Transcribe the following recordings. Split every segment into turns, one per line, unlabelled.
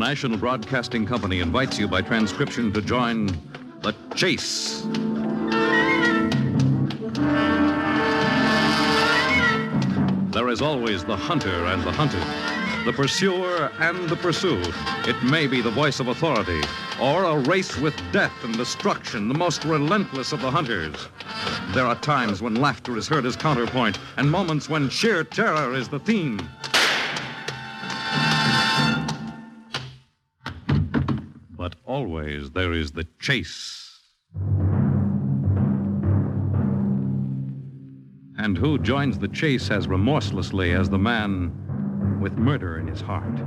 National Broadcasting Company invites you by transcription to join The Chase. There is always the hunter and the hunted, the pursuer and the pursued. It may be the voice of authority, or a race with death and destruction, the most relentless of the hunters. There are times when laughter is heard as counterpoint, and moments when sheer terror is the theme. But always there is the chase. And who joins the chase as remorselessly as the man with murder in his heart?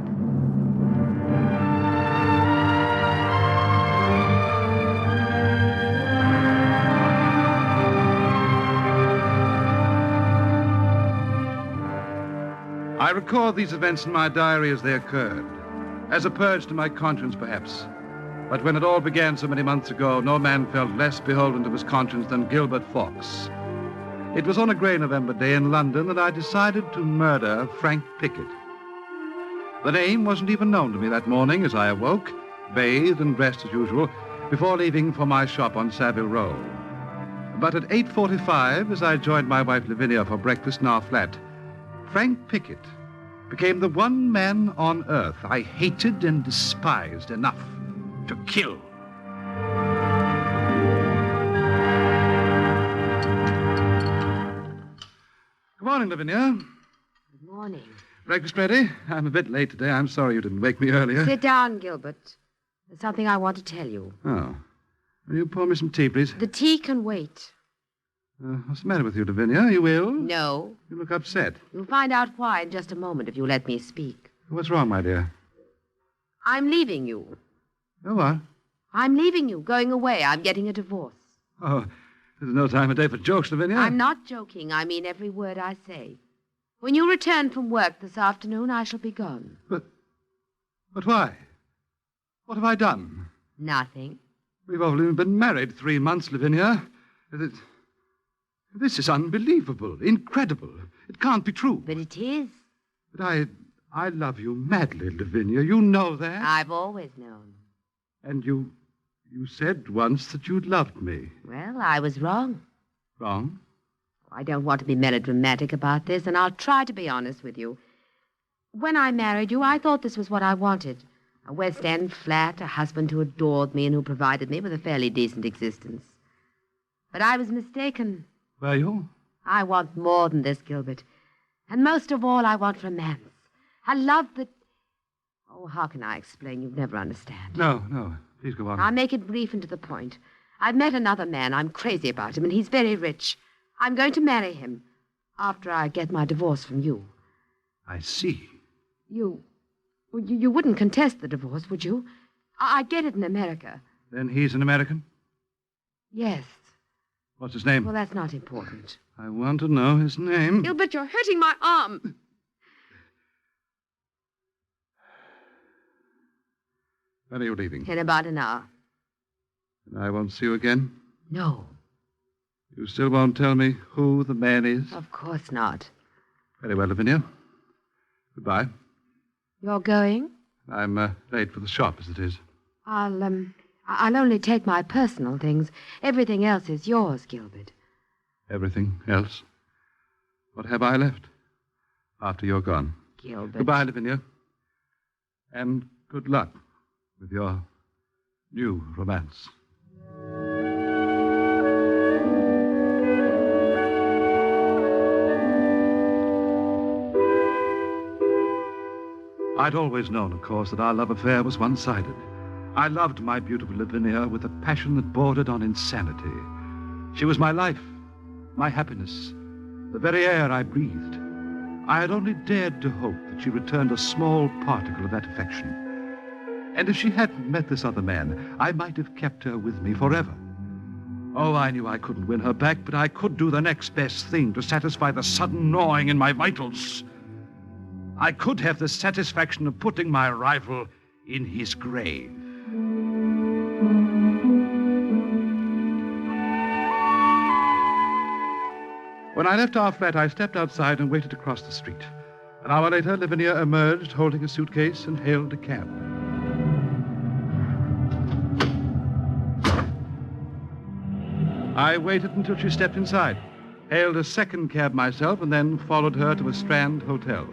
I record these events in my diary as they occurred, as a purge to my conscience, perhaps. But when it all began so many months ago, no man felt less beholden to his conscience than Gilbert Fox. It was on a grey November day in London that I decided to murder Frank Pickett. The name wasn't even known to me that morning as I awoke, bathed and dressed as usual, before leaving for my shop on Savile Row. But at 8:45, as I joined my wife Lavinia for breakfast in our flat, Frank Pickett became the one man on earth I hated and despised enough to kill. Good morning, Lavinia.
Good morning.
Breakfast ready? I'm a bit late today. I'm sorry you didn't wake me earlier.
Sit down, Gilbert. There's something I want to tell you.
Oh. Will you pour me some tea, please?
The tea can wait.
What's the matter with you, Lavinia? You ill?
No.
You look upset.
You'll find out why in just a moment if you let me speak.
What's wrong, my dear?
I'm leaving you.
Oh, what?
I'm leaving you, going away. I'm getting a divorce.
Oh, there's no time of day for jokes, Lavinia.
I'm not joking. I mean every word I say. When you return from work this afternoon, I shall be gone.
But why? What have I done?
Nothing.
We've only been married 3 months, Lavinia. This is unbelievable, incredible. It can't be true.
But it is.
But I love you madly, Lavinia. You know that.
I've always known.
And you said once that you'd loved me.
Well, I was wrong.
Wrong?
I don't want to be melodramatic about this, and I'll try to be honest with you. When I married you, I thought this was what I wanted. A West End flat, a husband who adored me and who provided me with a fairly decent existence. But I was mistaken.
Were you?
I want more than this, Gilbert. And most of all, I want romance. A love that... Oh, how can I explain? You'd never understand.
No. Please go on.
I'll make it brief and to the point. I've met another man. I'm crazy about him, and he's very rich. I'm going to marry him after I get my divorce from you.
I see.
You wouldn't contest the divorce, would you? I'd get it in America.
Then he's an American?
Yes.
What's his name?
Well, that's not important.
I want to know his name.
Gilbert, you're hurting my arm.
When are you leaving?
In about an hour.
And I won't see you again?
No.
You still won't tell me who the man is?
Of course not.
Very well, Lavinia. Goodbye.
You're going?
I'm late for the shop, as it is.
I'll only take my personal things. Everything else is yours, Gilbert.
Everything else? What have I left? After you're gone.
Gilbert.
Goodbye, Lavinia. And good luck with your new romance. I'd always known, of course, that our love affair was one-sided. I loved my beautiful Lavinia with a passion that bordered on insanity. She was my life, my happiness, the very air I breathed. I had only dared to hope that she returned a small particle of that affection. And if she hadn't met this other man, I might have kept her with me forever. Oh, I knew I couldn't win her back, but I could do the next best thing to satisfy the sudden gnawing in my vitals. I could have the satisfaction of putting my rival in his grave. When I left our flat, I stepped outside and waited across the street. An hour later, Lavinia emerged holding a suitcase and hailed a cab. I waited until she stepped inside, hailed a second cab myself, and then followed her to a Strand hotel.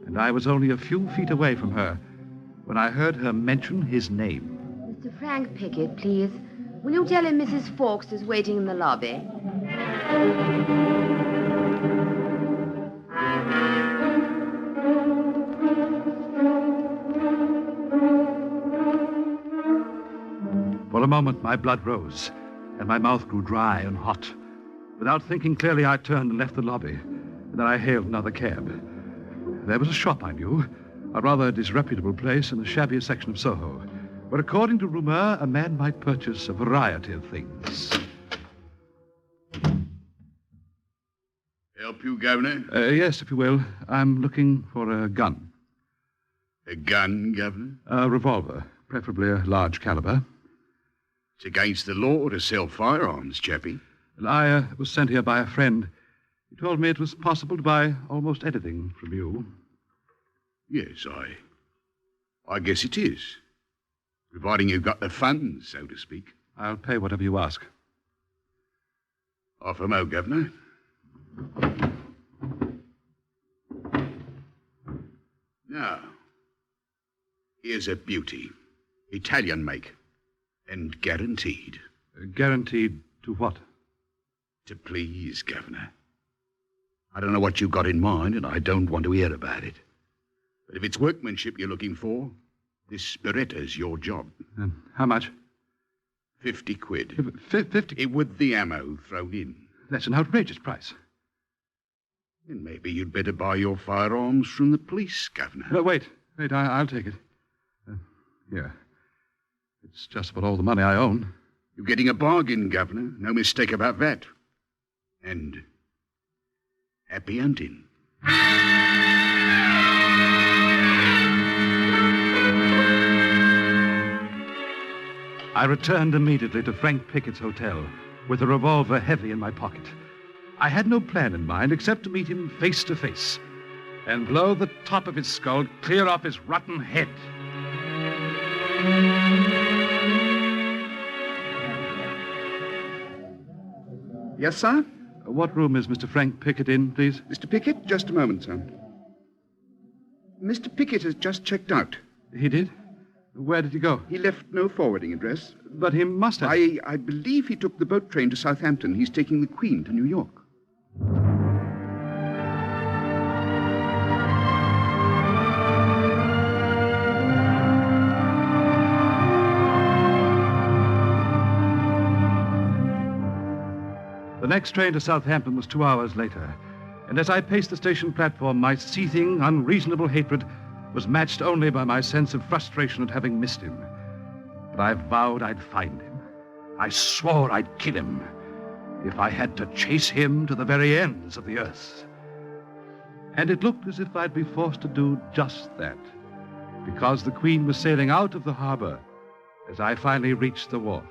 And I was only a few feet away from her when I heard her mention his name.
Mr. Frank Pickett, please. Will you tell him Mrs. Fawkes is waiting in the lobby?
For a moment, my blood rose, and my mouth grew dry and hot. Without thinking clearly, I turned and left the lobby. And then I hailed another cab. There was a shop I knew, a rather disreputable place in the shabbier section of Soho, where, according to rumor, a man might purchase a variety of things.
Help you, Governor?
Yes, if you will. I'm looking for a gun.
A gun, Governor?
A revolver, preferably a large caliber.
It's against the law to sell firearms, chappie.
I was sent here by a friend. He told me it was possible to buy almost anything from you.
Yes, I guess it is. Providing you've got the funds, so to speak.
I'll pay whatever you ask.
Off a mo, Governor. Now, here's a beauty. Italian make. And guaranteed.
Guaranteed to what?
To please, Governor. I don't know what you've got in mind, and I don't want to hear about it. But if it's workmanship you're looking for, this Beretta's your job.
How much?
50 quid.
50?
With the ammo thrown in.
That's an outrageous price.
Then maybe you'd better buy your firearms from the police, Governor.
No, wait, I'll take it. Here. It's just about all the money I own.
You're getting a bargain, Governor. No mistake about that. And happy hunting.
I returned immediately to Frank Pickett's hotel with a revolver heavy in my pocket. I had no plan in mind except to meet him face to face and blow the top of his skull clear off his rotten head.
Yes, sir?
What room is Mr. Frank Pickett in, please?
Mr. Pickett, just a moment, sir. Mr. Pickett has just checked out.
He did? Where did he go?
He left no forwarding address.
But he must have...
I believe he took the boat train to Southampton. He's taking the Queen to New York.
The next train to Southampton was 2 hours later, and as I paced the station platform, my seething, unreasonable hatred was matched only by my sense of frustration at having missed him. But I vowed I'd find him. I swore I'd kill him if I had to chase him to the very ends of the earth. And it looked as if I'd be forced to do just that, because the Queen was sailing out of the harbor as I finally reached the wharf.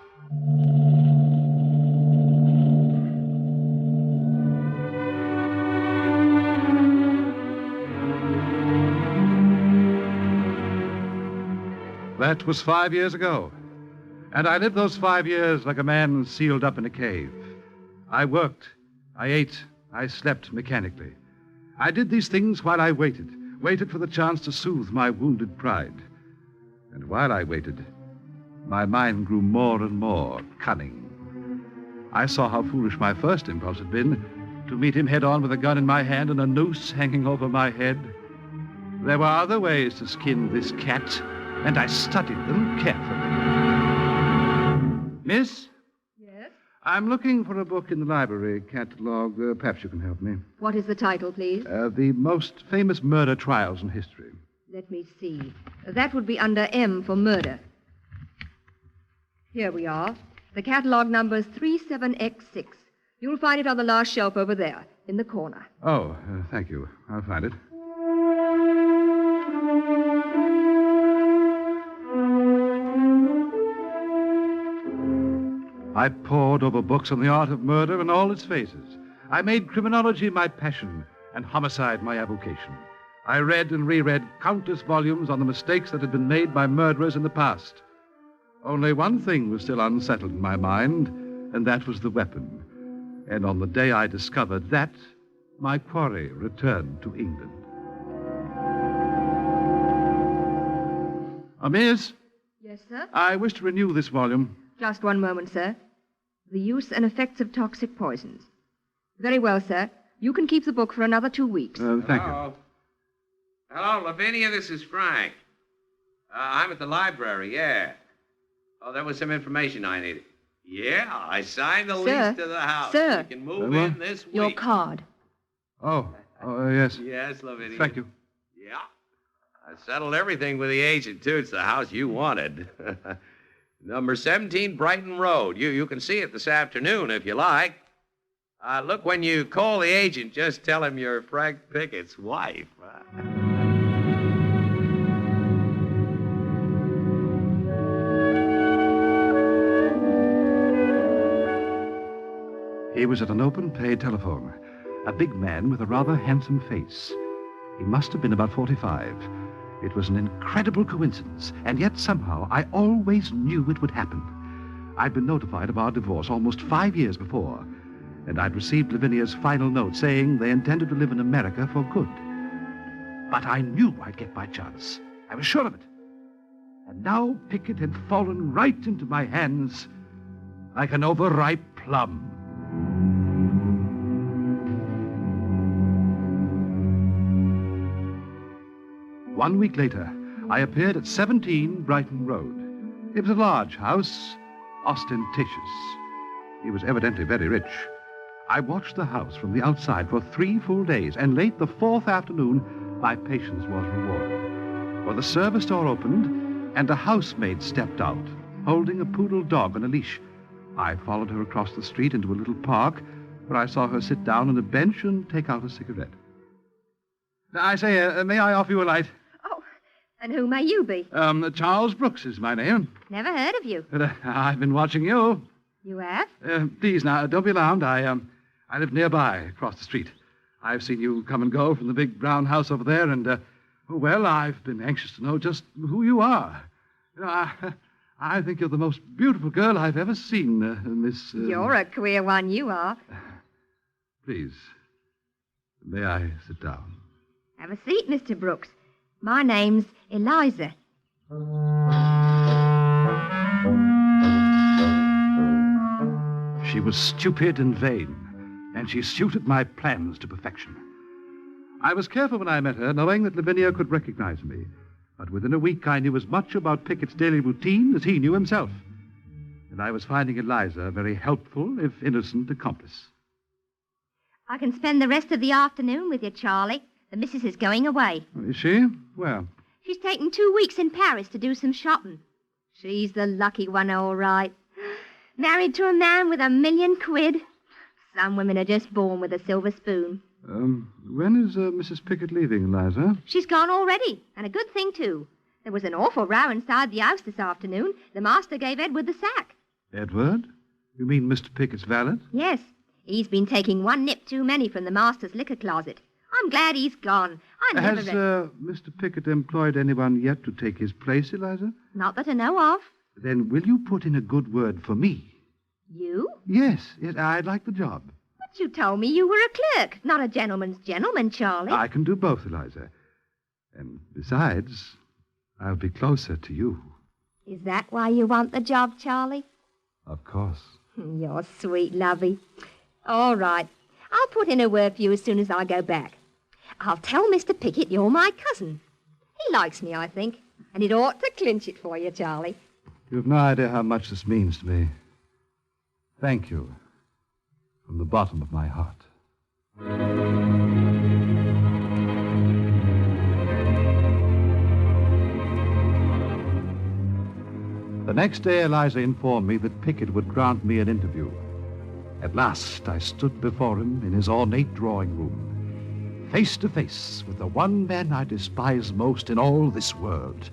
That was 5 years ago, and I lived those 5 years like a man sealed up in a cave. I worked, I ate, I slept mechanically. I did these things while I waited for the chance to soothe my wounded pride. And while I waited, my mind grew more and more cunning. I saw how foolish my first impulse had been, to meet him head on with a gun in my hand and a noose hanging over my head. There were other ways to skin this cat, and I studied them carefully. Miss?
Yes?
I'm looking for a book in the library catalog. Perhaps you can help me.
What is the title, please?
The most famous murder trials in history.
Let me see. That would be under M for murder. Here we are. The catalog number is 37X6. You'll find it on the last shelf over there, in the corner.
Oh, thank you. I'll find it. I pored over books on the art of murder in all its phases. I made criminology my passion and homicide my avocation. I read and reread countless volumes on the mistakes that had been made by murderers in the past. Only one thing was still unsettled in my mind, and that was the weapon. And on the day I discovered that, my quarry returned to England. Miss,
Yes, sir?
I wish to renew this volume.
Just one moment, sir. The use and effects of toxic poisons. Very well, sir. You can keep the book for another 2 weeks.
Thank you.
Hello. Hello, Lavinia, this is Frank. I'm at the library, yeah. Oh, there was some information I needed. Yeah, I signed the lease to the house.
Sir.
You can move in this week.
Your card.
Oh, yes.
Yes, Lavinia.
Thank you.
Yeah. I settled everything with the agent, too. It's the house you wanted. Number 17 Brighton Road. You can see it this afternoon if you like. Look, when you call the agent, just tell him you're Frank Pickett's wife.
He was at an open-pay telephone. A big man with a rather handsome face. He must have been about 45. It was an incredible coincidence, and yet somehow I always knew it would happen. I'd been notified of our divorce almost 5 years before, and I'd received Lavinia's final note saying they intended to live in America for good. But I knew I'd get my chance. I was sure of it. And now Pickett had fallen right into my hands like an overripe plum. One week later, I appeared at 17 Brighton Road. It was a large house, ostentatious. He was evidently very rich. I watched the house from the outside for 3 full days, and late the 4th afternoon, my patience was rewarded. For the service door opened, and a housemaid stepped out, holding a poodle dog on a leash. I followed her across the street into a little park, where I saw her sit down on a bench and take out a cigarette. I say, may I offer you a light?
Oh, and who may you be?
Charles Brooks is my name.
Never heard of you.
But, I've been watching you.
You have?
Please, now, don't be alarmed. I live nearby, across the street. I've seen you come and go from the big brown house over there, and, well, I've been anxious to know just who you are. You know, I think you're the most beautiful girl I've ever seen, Miss...
You're a queer one, you are.
Please, may I sit down?
Have a seat, Mr. Brooks. My name's Eliza.
She was stupid and vain, and she suited my plans to perfection. I was careful when I met her, knowing that Lavinia could recognize me. But within a week, I knew as much about Pickett's daily routine as he knew himself. And I was finding Eliza a very helpful, if innocent, accomplice.
I can spend the rest of the afternoon with you, Charlie. The missus is going away.
Is she? Where?
She's taken 2 weeks in Paris to do some shopping. She's the lucky one, all right. Married to a man with £1 million. Some women are just born with a silver spoon.
When is Mrs. Pickett leaving, Eliza?
She's gone already, and a good thing, too. There was an awful row inside the house this afternoon. The master gave Edward the sack.
Edward? You mean Mr. Pickett's valet?
Yes. He's been taking 1 nip too many from the master's liquor closet. I'm glad he's gone.
Has Mr. Pickett employed anyone yet to take his place, Eliza?
Not that I know of.
Then will you put in a good word for me?
You?
Yes, I'd like the job.
But you told me you were a clerk, not a gentleman's gentleman, Charlie.
I can do both, Eliza. And besides, I'll be closer to you.
Is that why you want the job, Charlie?
Of course.
You're sweet, lovey. All right. I'll put in a word for you as soon as I go back. I'll tell Mr. Pickett you're my cousin. He likes me, I think, and it ought to clinch it for you, Charlie.
You've no idea how much this means to me. Thank you. From the bottom of my heart. The next day, Eliza informed me that Pickett would grant me an interview. At last, I stood before him in his ornate drawing room, face to face with the one man I despise most in all this world.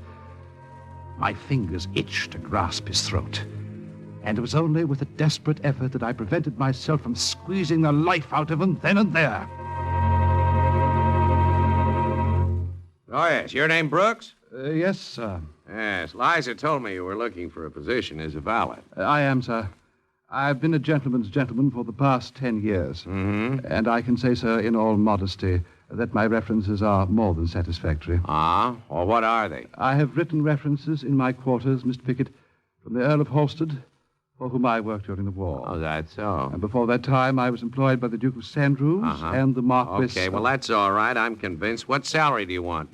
My fingers itched to grasp his throat, and it was only with a desperate effort that I prevented myself from squeezing the life out of him then and there.
Oh, yes. Your name Brooks?
Yes, sir.
Yes, Liza told me you were looking for a position as a valet.
I am, sir. I've been a gentleman's gentleman for the past 10 years.
Mm-hmm.
And I can say, sir, in all modesty, that my references are more than satisfactory.
Well, what are they?
I have written references in my quarters, Mr. Pickett, from the Earl of Halstead, for whom I worked during the war.
Oh, that's so.
And before that time, I was employed by the Duke of Sandrews and the Marquis.
Okay, well, that's all right. I'm convinced. What salary do you want,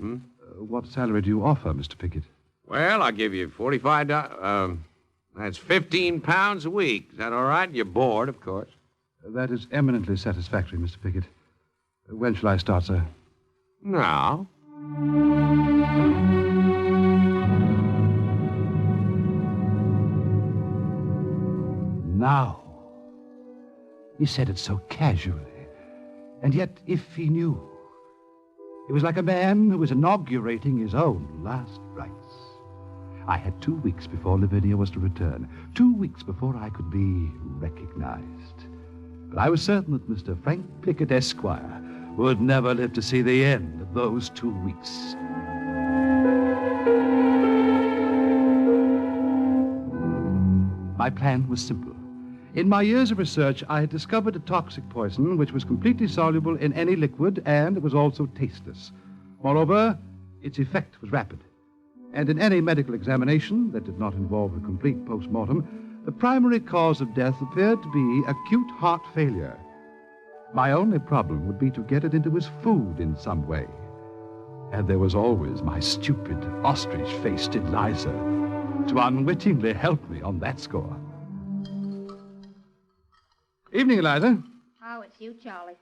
What salary do you offer, Mr. Pickett?
Well, I'll give you $45. That's 15 pounds a week. Is that all right? You're bored, of course.
That is eminently satisfactory, Mr. Pickett. When shall I start, sir?
Now.
Now. He said it so casually. And yet, if he knew. It was like a man who was inaugurating his own last rites. I had 2 weeks before Lavinia was to return. 2 weeks before I could be recognized. But I was certain that Mr. Frank Pickett, Esquire, would never live to see the end of those 2 weeks. My plan was simple. In my years of research, I had discovered a toxic poison which was completely soluble in any liquid, and it was also tasteless. Moreover, its effect was rapid. And in any medical examination that did not involve a complete post-mortem, the primary cause of death appeared to be acute heart failure. My only problem would be to get it into his food in some way. And there was always my stupid, ostrich-faced Eliza to unwittingly help me on that score. Evening, Eliza.
Oh, it's you, Charlie.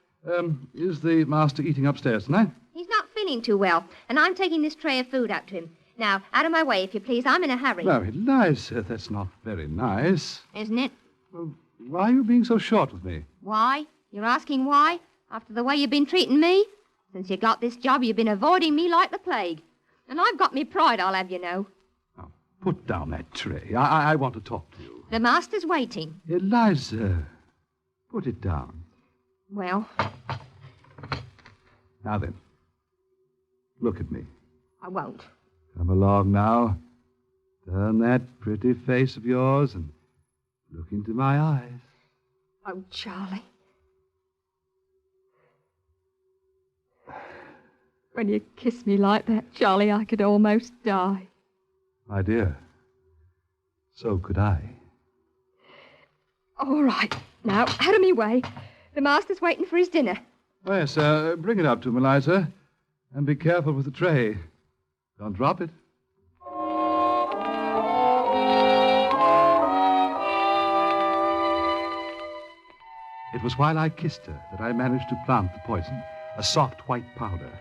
Is the master eating upstairs tonight?
He's not feeling too well, and I'm taking this tray of food up to him. Now, out of my way, if you please. I'm in a hurry.
No, Eliza, that's not very nice.
Isn't it?
Well, why are you being so short with me?
Why? You're asking why? After the way you've been treating me? Since you got this job, you've been avoiding me like the plague. And I've got me pride, I'll have you know.
Now, put down that tray. I want to talk to you.
The master's waiting.
Eliza, put it down.
Well,
Now then, look at me.
I won't.
Come along now. Turn that pretty face of yours and look into my eyes.
Oh, Charlie. When you kiss me like that, Charlie, I could almost die.
My dear, so could I.
All right. Now, out of me way. The master's waiting for his dinner.
Oh, yes, bring it up to him, Eliza. And be careful with the tray. Don't drop it. It was while I kissed her that I managed to plant the poison, a soft white powder.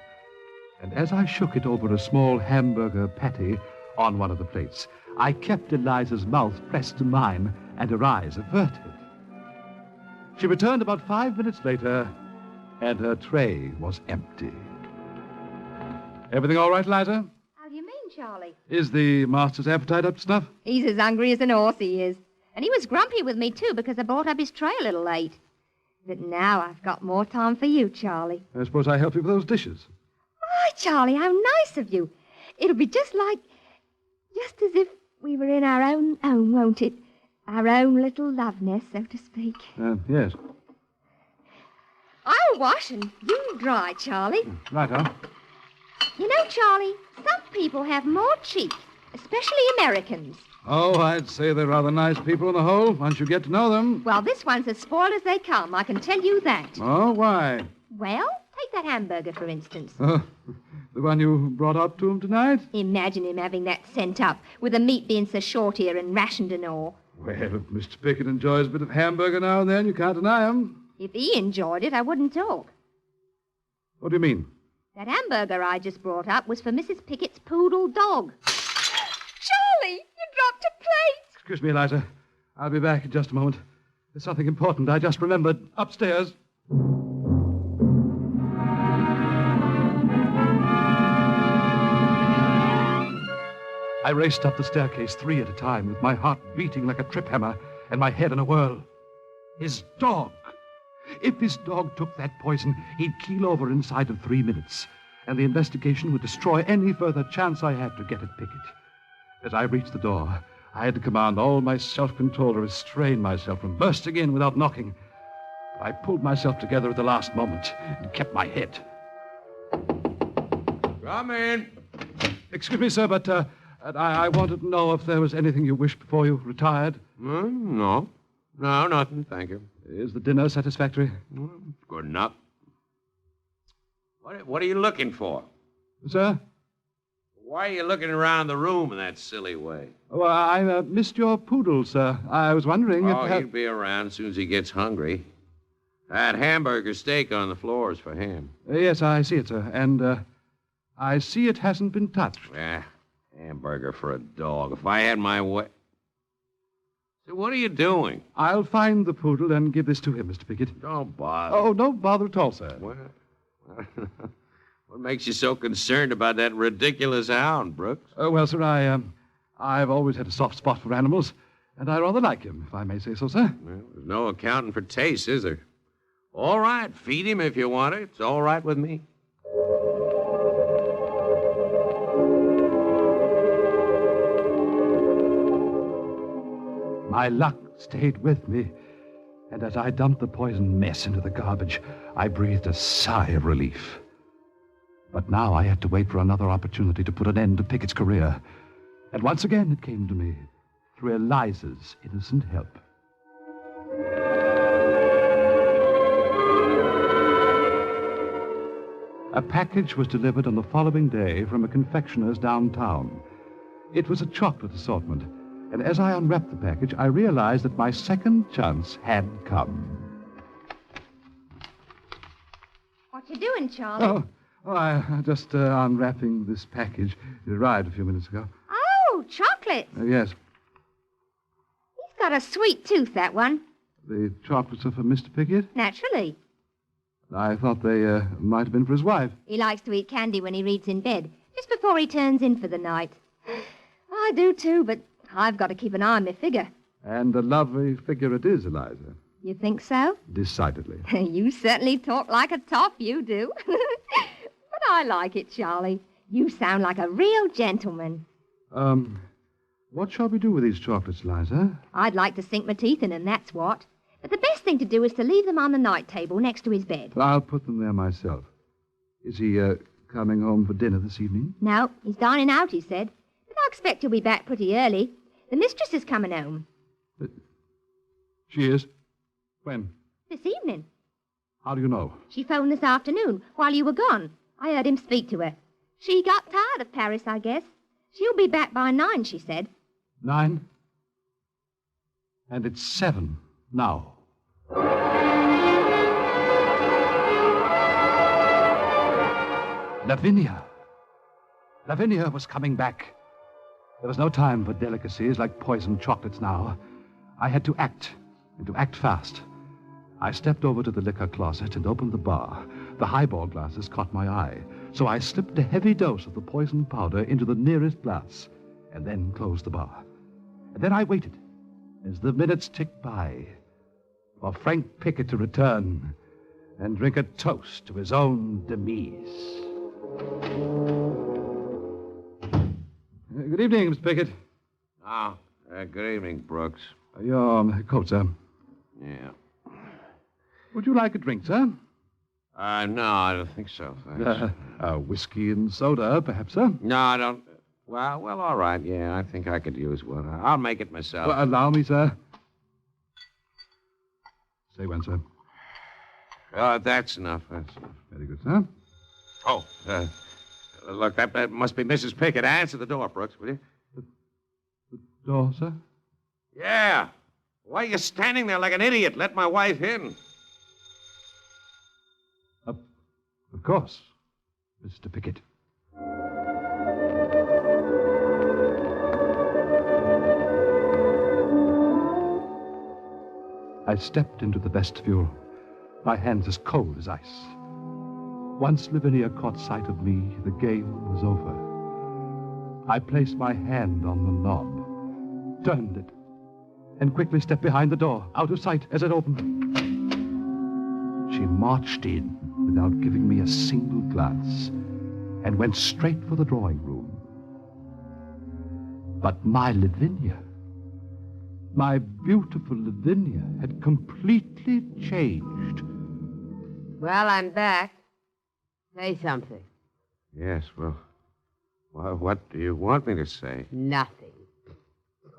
And as I shook it over a small hamburger patty on one of the plates, I kept Eliza's mouth pressed to mine and her eyes averted. She returned about 5 minutes later, and her tray was empty. Everything all right, Eliza?
How do you mean, Charlie?
Is the master's appetite up to snuff?
He's as hungry as an horse, he is. And he was grumpy with me, too, because I brought up his tray a little late. But now I've got more time for you, Charlie.
I suppose I help you with those dishes.
Why, Charlie, how nice of you. It'll be just as if we were in our own home, won't it? Our own little love nest, so to speak.
Yes.
I'll wash and you dry, Charlie.
Right-o.
You know, Charlie, some people have more cheek, especially Americans.
Oh, I'd say they're rather nice people on the whole, once you get to know them.
Well, this one's as spoiled as they come, I can tell you that.
Oh, why?
Well, take that hamburger, for instance.
The one you brought up to him tonight?
Imagine him having that sent up, with the meat being so short here and rationed and all.
Well, if Mr. Pickett enjoys a bit of hamburger now and then, you can't deny him.
If he enjoyed it, I wouldn't talk.
What do you mean?
That hamburger I just brought up was for Mrs. Pickett's poodle dog. Charlie, you dropped a plate.
Excuse me, Eliza. I'll be back in just a moment. There's something important I just remembered. Upstairs. I raced up the staircase 3 at a time, with my heart beating like a trip hammer and my head in a whirl. His dog. If his dog took that poison, he'd keel over inside of 3 minutes. and the investigation would destroy any further chance I had to get at Pickett. As I reached the door, I had to command all my self-control to restrain myself from bursting in without knocking. But I pulled myself together at the last moment and kept my head.
Come in.
Excuse me, sir, but I wanted to know if there was anything you wished before you retired.
No. No, nothing, thank you.
Is the dinner satisfactory?
Good enough. What are you looking for?
Sir?
Why are you looking around the room in that silly way?
Oh, I missed your poodle, sir. I was wondering if...
He'll be around as soon as he gets hungry. That hamburger steak on the floor is for him.
Yes, I see it, sir. And I see it hasn't been touched.
Hamburger for a dog. If I had my way... So what are you doing?
I'll find the poodle and give this to him, Mr. Pickett.
Don't bother.
Oh, no bother at all, sir.
What makes you so concerned about that ridiculous hound, Brooks?
Well, sir, I've always had a soft spot for animals, and I rather like him, if I may say so, sir.
Well, there's no accounting for taste, is there? All right, feed him if you want it. It's all right with me.
My luck stayed with me, and as I dumped the poison mess into the garbage, I breathed a sigh of relief. But now I had to wait for another opportunity to put an end to Pickett's career. And once again it came to me through Eliza's innocent help. A package was delivered on the following day from a confectioner's downtown. It was a chocolate assortment, and as I unwrapped the package, I realized that my second chance had come.
What you doing, Charlie?
I'm just unwrapping this package. It arrived a few minutes ago.
Oh, chocolate.
Yes,
He's got a sweet tooth, that one.
the chocolates are for Mr. Pickett.
Naturally.
I thought they might have been for his wife.
He likes to eat candy when he reads in bed, just before he turns in for the night. I do too, but I've got to keep an eye on my figure.
And a lovely figure it is, Eliza.
You think so?
Decidedly.
You certainly talk like a toff, you do. But I like it, Charlie. You sound like a real gentleman.
What shall we do with these chocolates, Eliza?
I'd like to sink my teeth in them, that's what. But the best thing to do is to leave them on the night table next to his bed.
I'll put them there myself. Is he coming home for dinner this evening?
No, he's dining out, he said. But I expect he'll be back pretty early. The mistress is coming home.
She is? When?
This evening.
How do you know?
She phoned this afternoon while you were gone. I heard him speak to her. She got tired of Paris, I guess. She'll be back by 9, she said.
9? And it's 7 now. Lavinia. Lavinia was coming back. There was no time for delicacies like poisoned chocolates now. I had to act, and to act fast. I stepped over to the liquor closet and opened the bar. The highball glasses caught my eye, so I slipped a heavy dose of the poison powder into the nearest glass, and then closed the bar. And then I waited, as the minutes ticked by, for Frank Pickett to return and drink a toast to his own demise. Good evening, Mr. Pickett.
Oh, good evening, Brooks.
Your coat, sir.
Yeah.
Would you like a drink, sir?
No, I don't think so, thanks.
Whiskey and soda, perhaps, sir?
No, I don't. Well, all right. Yeah, I think I could use one. I'll make it myself.
Well, allow me, sir. Say when, sir.
That's enough. That's enough.
Very good, sir.
Oh, look, that must be Mrs. Pickett. Answer the door, Brooks, will you?
The door, sir?
Yeah. Why are you standing there like an idiot? Let my wife in.
Of course, Mr. Pickett. I stepped into the vestibule, my hands as cold as ice. Once Lavinia caught sight of me, the game was over. I placed my hand on the knob, turned it, and quickly stepped behind the door, out of sight as it opened. She marched in without giving me a single glance, and went straight for the drawing room. But my Lavinia, my beautiful Lavinia, had completely changed.
Well, I'm back. Say something.
Yes, well, what do you want me to say?
Nothing.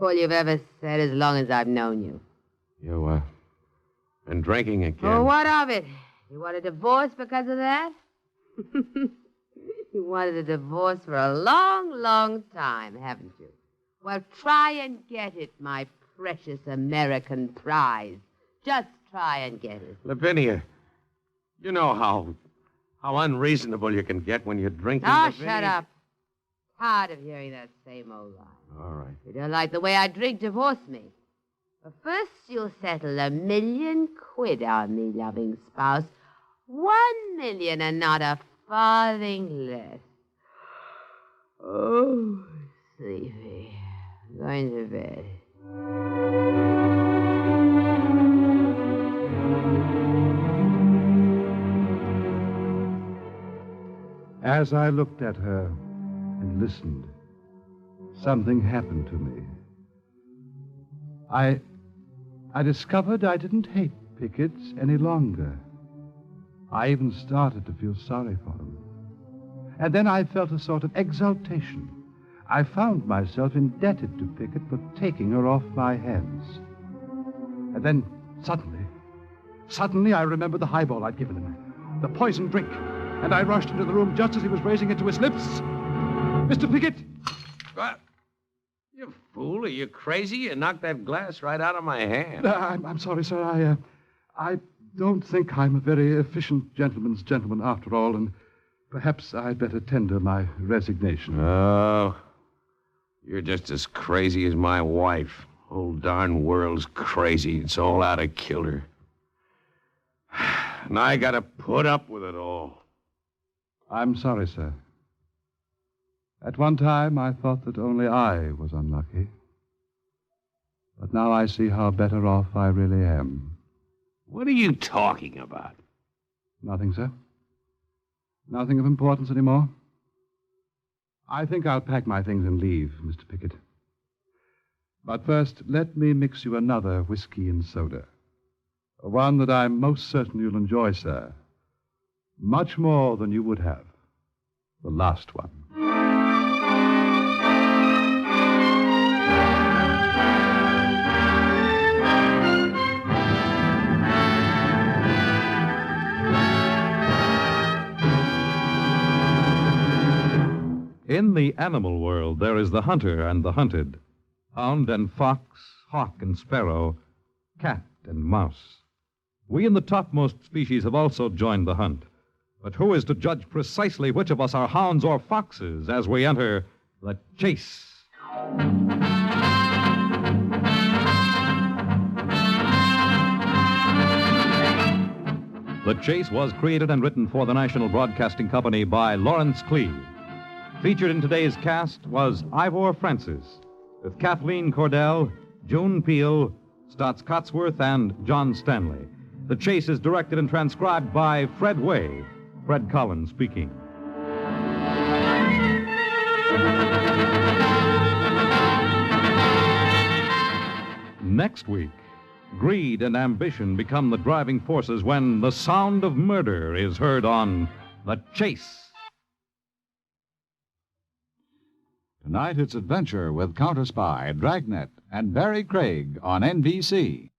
All you've ever said as long as I've known you.
You, been drinking again.
Oh, what of it? You want a divorce because of that? You wanted a divorce for a long, long time, haven't you? Well, try and get it, my precious American prize. Just try and get it.
Lavinia, you know how unreasonable you can get when you're drinking.
Oh,
Lavinia.
shut up. Tired of hearing that same old line.
All right.
If you don't like the way I drink, divorce me. But first, you'll settle £1,000,000 on me, loving spouse. 1,000,000 and not a farthing less. Oh, sleepy. I'm going to bed.
As I looked at her and listened, something happened to me. I discovered I didn't hate Pickett any longer. I even started to feel sorry for him. And then I felt a sort of exultation. I found myself indebted to Pickett for taking her off my hands. And then, suddenly I remembered the highball I'd given him, the poison drink, and I rushed into the room just as he was raising it to his lips. Mr. Pickett!
What? You fool, are you crazy? You knocked that glass right out of my hand.
I'm sorry, sir. I don't think I'm a very efficient gentleman's gentleman after all, and perhaps I'd better tender my resignation.
Oh, you're just as crazy as my wife. Whole darn world's crazy. It's all out of kilter. And I gotta put up with it all.
I'm sorry, sir. At one time, I thought that only I was unlucky. But now I see how better off I really am.
What are you talking about?
Nothing, sir. Nothing of importance anymore. I think I'll pack my things and leave, Mr. Pickett. But first, let me mix you another whiskey and soda. One that I'm most certain you'll enjoy, sir. Much more than you would have. The last one.
In the animal world, there is the hunter and the hunted, hound and fox, hawk and sparrow, cat and mouse. We in the topmost species have also joined the hunt. But who is to judge precisely which of us are hounds or foxes as we enter the chase? The Chase was created and written for the National Broadcasting Company by Lawrence Cleve. Featured in today's cast was Ivor Francis, with Kathleen Cordell, June Peel, Stotts Cotsworth, and John Stanley. The Chase is directed and transcribed by Fred Way. Fred Collins speaking. Next week, greed and ambition become the driving forces when the sound of murder is heard on The Chase.
Tonight it's adventure with Counter Spy, Dragnet, and Barry Craig on NBC.